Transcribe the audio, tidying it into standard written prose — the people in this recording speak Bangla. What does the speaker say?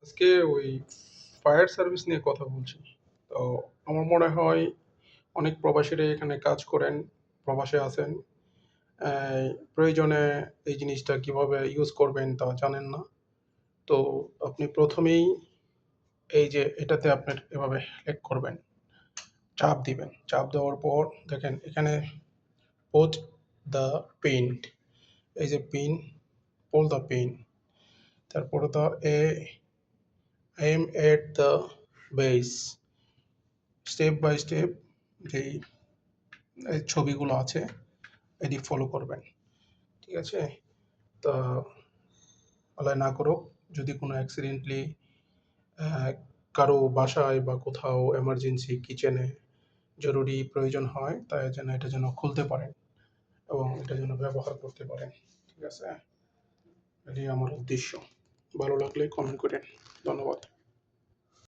আজকে ওই ফায়ার সার্ভিস নিয়ে কথা বলছি। তো আমার মনে হয় অনেক প্রবাসীরা এখানে কাজ করেন, প্রবাসে আছেন। প্রয়োজনে এই জিনিসটা কিভাবে ইউজ করবেন তা জানেন না। তো আপনি ১ম এই এই যে এটাতে আপনার এভাবে ক্লিক করবেন, চাপ দিবেন। চাপ দেওয়ার পর দেখেন এখানে পুট দ্য পিন, এই যে পিন, পুল দ্য পিন। তারপরে aim at the base, step by step যেই এই ছবিগুলো আছে এটি ফলো করবেন। ঠিক আছে? তা আল্লাহ না করুক যদি কোনো অ্যাক্সিডেন্টলি কারো বাসায় বা কোথাও এমার্জেন্সি কিচেনে জরুরি প্রয়োজন হয় তাই যেন এটা যেন খুলতে পারেন এবং এটা যেন ব্যবহার করতে পারেন। ঠিক আছে? এটাই আমার উদ্দেশ্য। ভালো লাগলে কমেন্ট করেন। ধন্যবাদ।